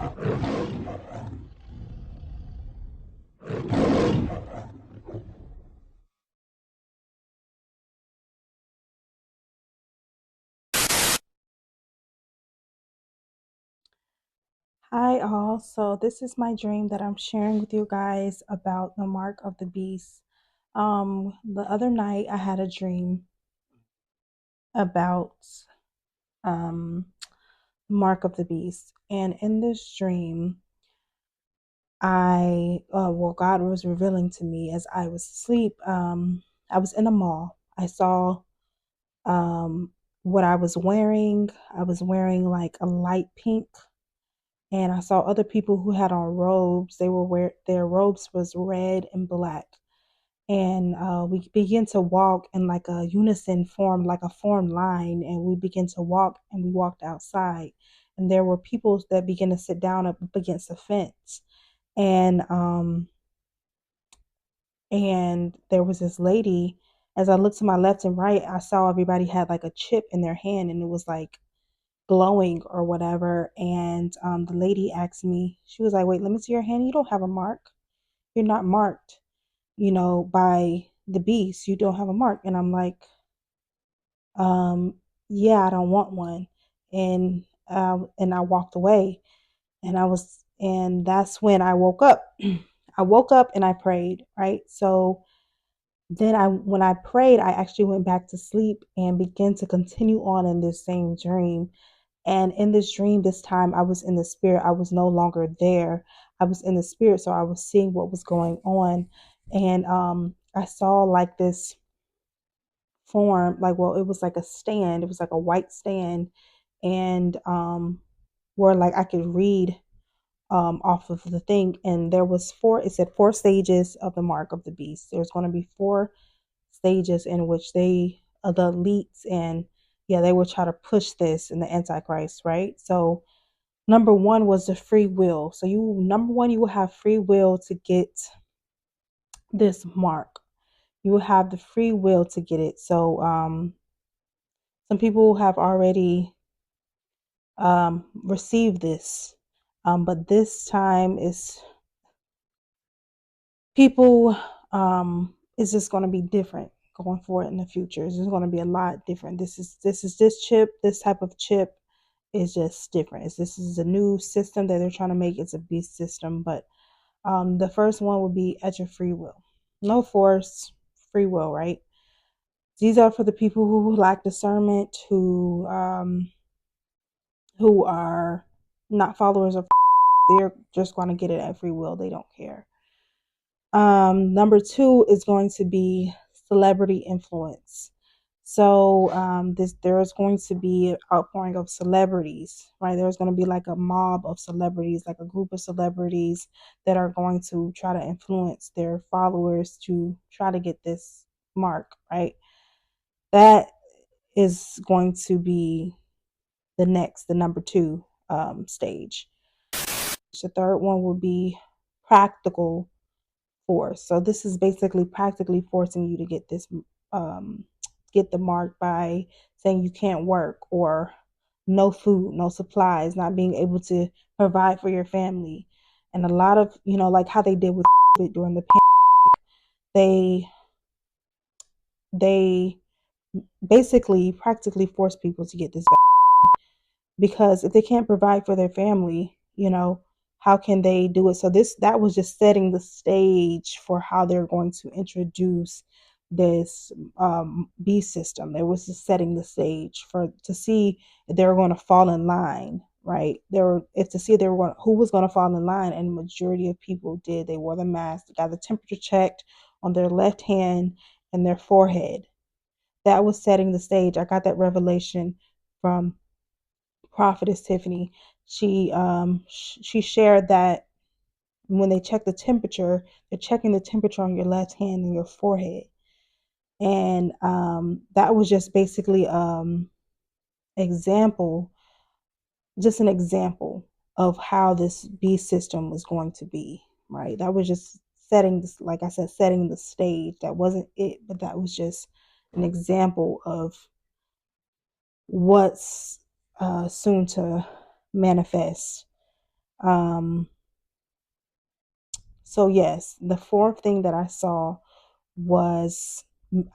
Hi all, so this is my dream that I'm sharing with you guys about the mark of the beast. The other night I had a dream about um mark of the beast, and in this dream God was revealing to me as I was asleep. I was in a mall. I saw um what I was wearing. I was wearing like a light pink, and I saw other people who had on robes. Their robes was red and black, and we began to walk in like a unison form, like a formed line, and we began to walk, and we walked outside, and there were people that began to sit down up against the fence, and there was this lady. As I looked to my left and right, I saw everybody had like a chip in their hand, and it was like glowing or whatever. And the lady asked me, she was like, "Wait, let me see your hand. You don't have a mark. You're not marked, by the beast. You don't have a mark." And I'm like, yeah, I don't want one. And I walked away, and that's when I woke up. I woke up and I prayed, right? So then when I prayed, I actually went back to sleep and began to continue on in this same dream. And in this dream, this time I was in the spirit. I was no longer there. I was in the spirit. So I was seeing what was going on. And I saw like this form, like, well, it was like a stand. It was like a white stand. And where like I could read off of the thing. And there was it said 4 stages of the mark of the beast. There's going to be 4 stages in which the elites, and yeah, they will try to push this in the Antichrist, right? So number one was the free will. So number one, you will have free will to get this mark. You will have the free will to get it. So some people have already received this, but this time is people. It's just going to be different going forward in the future. It's just going to be a lot different. This chip, this type of chip is just different. This is a new system that they're trying to make. It's a beast system, but the first one would be at your free will. No force, free will, right? These are for the people who lack discernment, who are not followers of. They're just going to get it at free will. They don't care. Number two is going to be celebrity influence. So there is going to be an outpouring of celebrities, right? There's going to be like a mob of celebrities, like a group of celebrities that are going to try to influence their followers to try to get this mark, right? That is going to be the number two stage. The third one will be practical force. So this is basically practically forcing you to get the mark by saying you can't work, or no food, no supplies, not being able to provide for your family. And a lot of, like how they did with during the pandemic, they basically practically force people to get this because if they can't provide for their family, how can they do it? So that was just setting the stage for how they're going to introduce this B system. It was just setting the stage to see if they were going to fall in line, right? To see if who was going to fall in line, and the majority of people did. They wore the mask, they got the temperature checked on their left hand and their forehead. That was setting the stage. I got that revelation from Prophetess Tiffany. She shared that when they check the temperature, they're checking the temperature on your left hand and your forehead. And that was just basically example, just an example of how this B system was going to be, right? That was just setting this, like I said, setting the stage. That wasn't it, but that was just an example of what's soon to manifest Um, so yes, the fourth thing that I saw was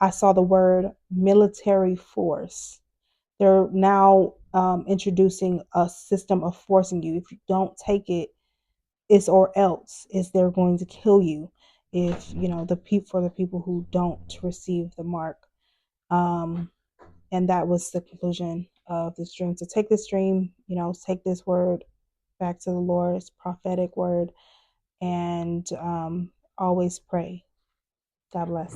I saw the word military force. They're now introducing a system of forcing you. If you don't take it, it's or else is they're going to kill you. If you know for the people who don't receive the mark, um, and that was the conclusion of this dream. So take this dream, take this word back to the Lord. It's a prophetic word, and always pray. God bless.